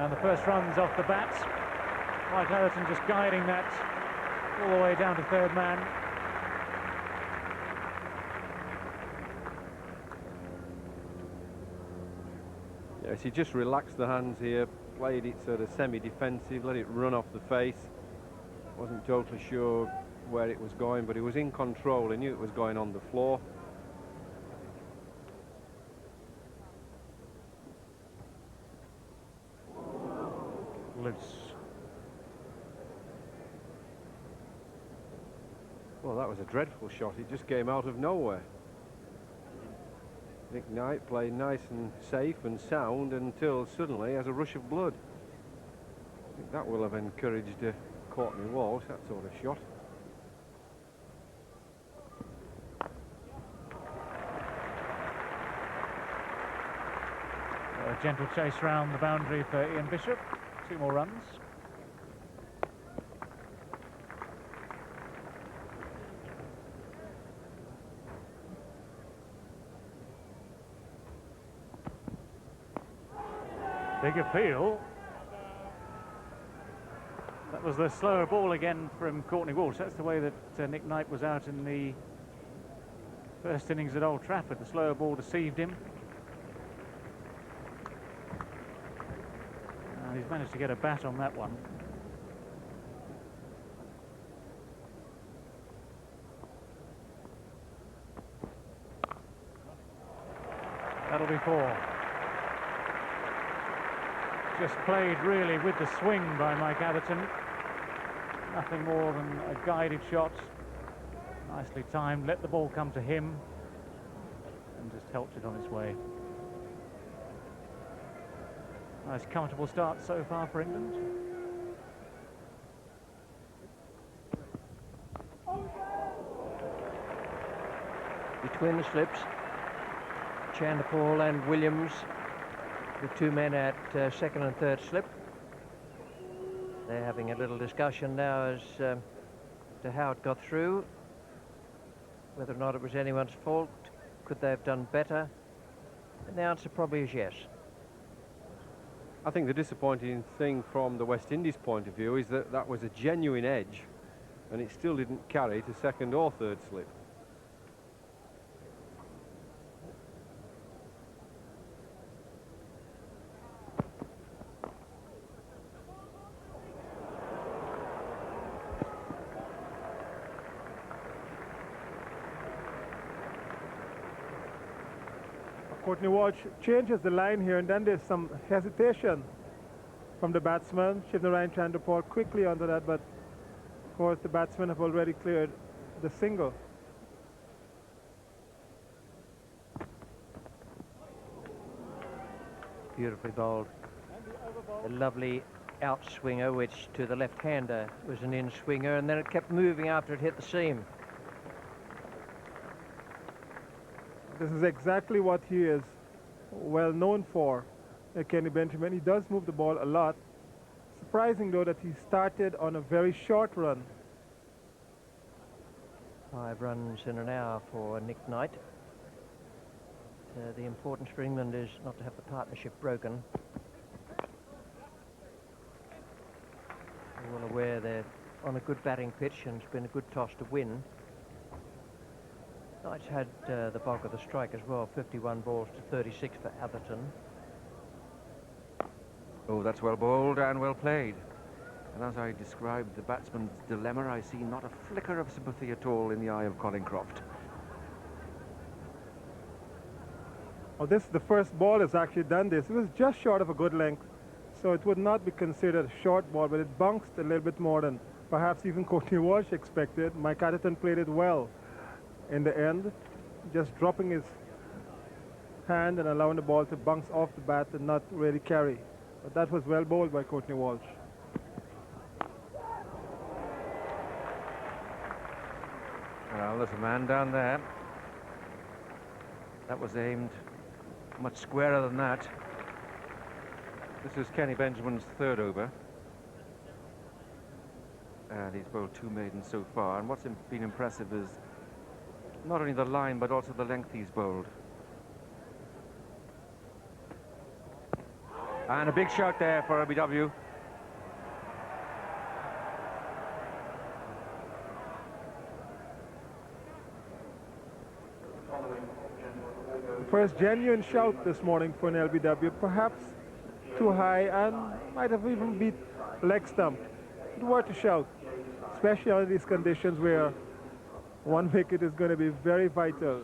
And the first run's off the bat. Mike Atherton just guiding that all the way down to third man. Yes, he just relaxed the hands here, played it sort of semi-defensive, let it run off the face. Wasn't totally sure where it was going, but he was in control. He knew it was going on the floor. Loose. Well, that was a dreadful shot. It just came out of nowhere. Nick Knight played nice and safe and sound until suddenly has a rush of blood. I think that will have encouraged Courtney Walsh, that sort of shot. A gentle chase round the boundary for Ian Bishop. 2 more runs. Big appeal. That was the slower ball again from Courtney Walsh. That's the way that Nick Knight was out in the first innings at Old Trafford. The slower ball deceived him. And he's managed to get a bat on that one. That'll be 4. Just played really with the swing by Mike Atherton. Nothing more than a guided shot. Nicely timed, let the ball come to him and just helped it on its way. Nice comfortable start so far for England. Between the slips, Chanderpaul and Williams, the 2 men at second and third slip. They're having a little discussion now as to how it got through, whether or not it was anyone's fault, could they have done better? And the answer probably is yes. I think the disappointing thing from the West Indies point of view is that that was a genuine edge and it still didn't carry to second or third slip. Courtney Walsh changes the line here, and then there's some hesitation from the batsman. Shivnarine Chanderpaul quickly onto that, but of course the batsmen have already cleared the single. Beautifully bowled. A lovely outswinger, which to the left-hander was an in-swinger, and then it kept moving after it hit the seam. This is exactly what he is well known for, Kenny Benjamin. He does move the ball a lot. Surprising, though, that he started on a very short run. 5 runs in an hour for Nick Knight. The importance for England is not to have the partnership broken. We're well aware they're on a good batting pitch and it's been a good toss to win. Knight's had the bulk of the strike as well, 51 balls to 36 for Atherton. Oh, that's well bowled and well played. And as I described the batsman's dilemma, I see not a flicker of sympathy at all in the eye of Colin Croft. Oh, this is the first ball that's actually done this. It was just short of a good length, so it would not be considered a short ball, but it bounced a little bit more than perhaps even Courtney Walsh expected. Mike Atherton played it well in the end, just dropping his hand and allowing the ball to bounce off the bat and not really carry. But that was well bowled by Courtney Walsh. Well, there's a man down there. That was aimed much squarer than that. This is Kenny Benjamin's 3rd over. And he's bowled 2 maidens so far. And what's been impressive is not only the line, but also the length he's bowled. And a big shout there for RBW. First genuine shout this morning for an LBW, perhaps too high and might have even beat leg stump. It were to shout, especially under these conditions where one wicket is going to be very vital.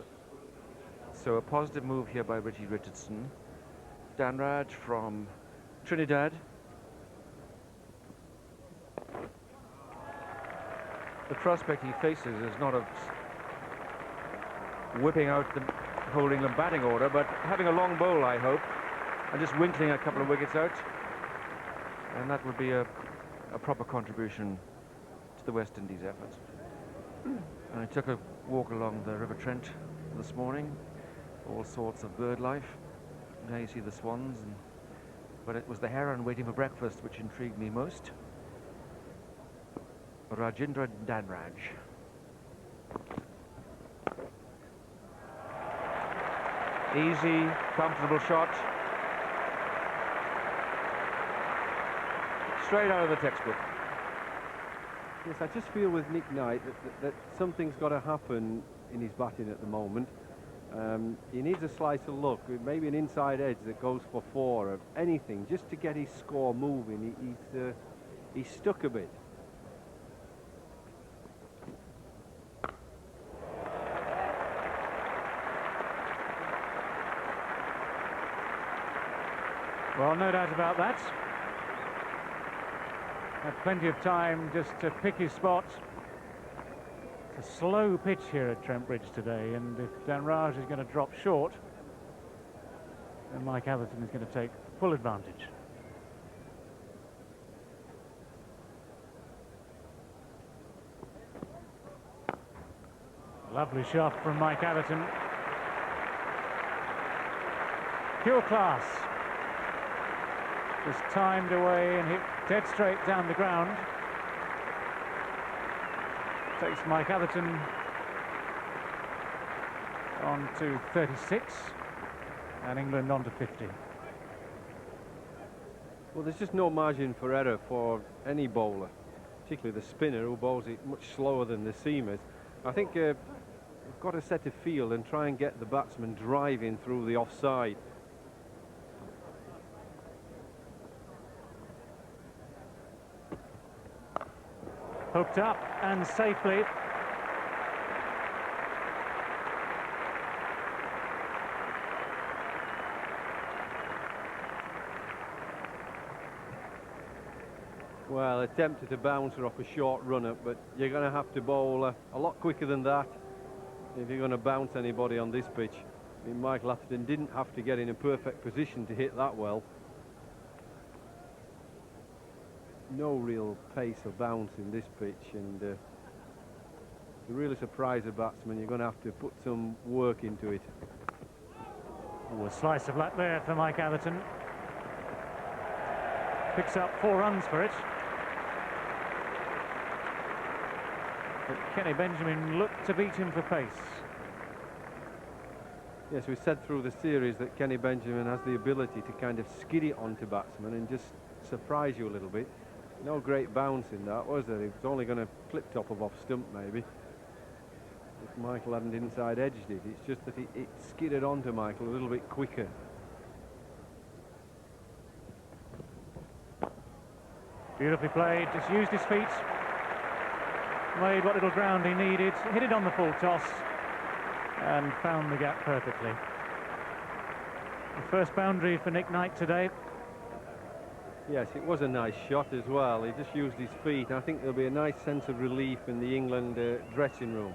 So a positive move here by Richie Richardson. Dan Raj from Trinidad. The prospect he faces is not of whipping out the whole England batting order, but having a long bowl, I hope, and just winkling a couple of wickets out. And that would be a proper contribution to the West Indies efforts. I took a walk along the River Trent this morning, all sorts of bird life. Now you see the swans, but it was the heron waiting for breakfast which intrigued me most. Rajendra Danraj. Easy, comfortable shot. Straight out of the textbook. Yes, I just feel with Nick Knight that something's got to happen in his batting at the moment. He needs a slice of luck, maybe an inside edge that goes for 4 or anything, just to get his score moving. He's stuck a bit. Well, no doubt about that. Had plenty of time just to pick his spot. It's a slow pitch here at Trent Bridge today, and if Danraj is going to drop short, then Mike Atherton is going to take full advantage. Lovely shot from Mike Atherton. Pure class. Just timed away and hit dead straight down the ground. Takes Mike Atherton on to 36 and England on to 50. Well, there's just no margin for error for any bowler, particularly the spinner who bowls it much slower than the seamers. I think we've got to set a field and try and get the batsman driving through the offside. Hooked up and safely. Well, attempted to bounce her off a short run-up, but you're going to have to bowl a lot quicker than that if you're going to bounce anybody on this pitch. I mean, Michael Atherton didn't have to get in a perfect position to hit that well. No real pace or bounce in this pitch, and to really surprise a batsman, you're going to have to put some work into it. Oh, a slice of luck there for Mike Atherton. Picks up 4 runs for it. But Kenny Benjamin looked to beat him for pace. Yes, we said through the series that Kenny Benjamin has the ability to kind of skid it onto batsmen and just surprise you a little bit. No great bounce in that, was there? It was only going to clip top of off stump, maybe. If Michael hadn't inside edged it, it's just that it skidded onto Michael a little bit quicker. Beautifully played, just used his feet. Made what little ground he needed, hit it on the full toss, and found the gap perfectly. The first boundary for Nick Knight today. Yes, it was a nice shot as well. He just used his feet. I think there'll be a nice sense of relief in the England dressing room.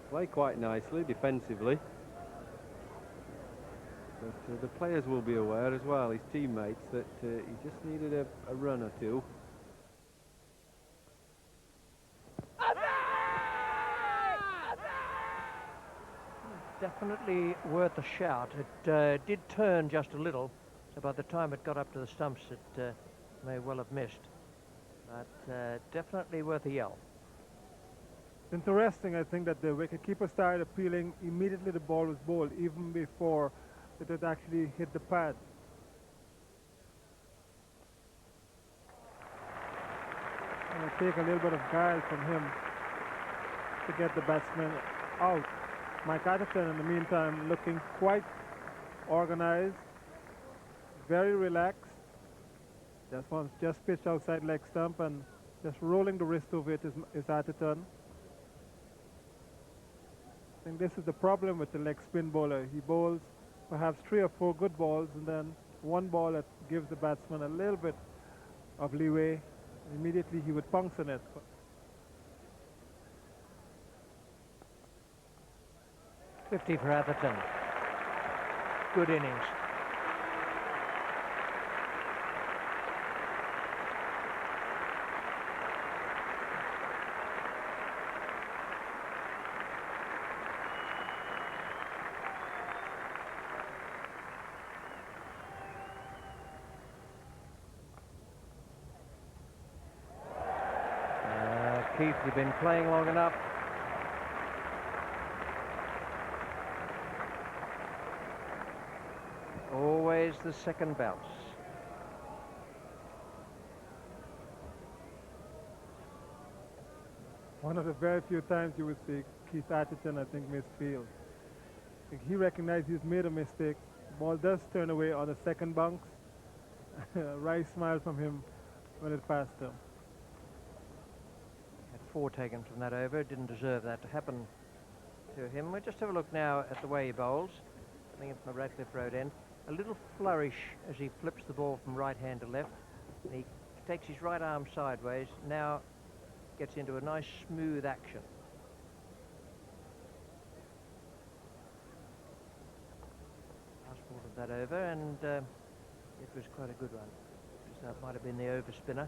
Played quite nicely defensively. But the players will be aware as well, his teammates, that he just needed a run or two. Definitely worth a shout. It did turn just a little, so by the time it got up to the stumps it may well have missed. But definitely worth a yell. Interesting, I think, that the wicketkeeper started appealing immediately the ball was bowled, even before it had actually hit the pad. It'll take a little bit of guile from him to get the batsman out. Mike Atherton, in the meantime, looking quite organized, very relaxed. Just pitched outside leg stump and just rolling the wrist over it is Atherton. I think this is the problem with the leg spin bowler. He bowls perhaps 3 or 4 good balls and then one ball that gives the batsman a little bit of leeway. Immediately he would pounce on it. 50 for Atherton. Good innings. Keith, you've been playing long enough. Always the second bounce. One of the very few times you would see Keith Atherton, I think, misfield. I think he recognized he's made a mistake. The ball does turn away on the second bounce. Wry smile from him when it passed him. 4 taken from that over. Didn't deserve that to happen to him. We'll just have a look now at the way he bowls. Coming in from the Radcliffe Road end. A little flourish as he flips the ball from right hand to left. And he takes his right arm sideways. Now gets into a nice smooth action. Last ball of that over, and it was quite a good one. That might have been the overspinner.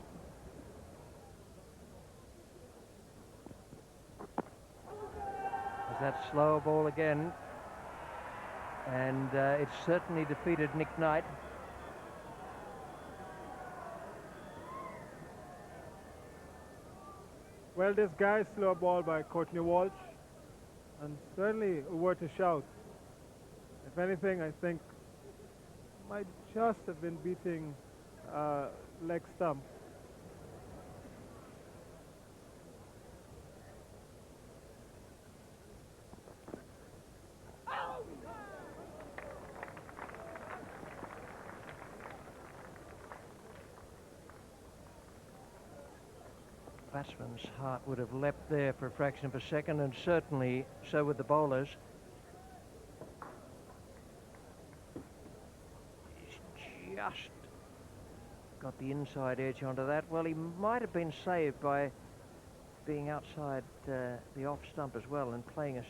That slower ball again, and it certainly defeated Nick Knight. Well, this guy's slow ball by Courtney Walsh, and certainly worth a shout. If anything, I think might just have been beating leg stump. Batsman's heart would have leapt there for a fraction of a second, and certainly so would the bowlers. He's just got the inside edge onto that. Well, he might have been saved by being outside the off stump as well and playing a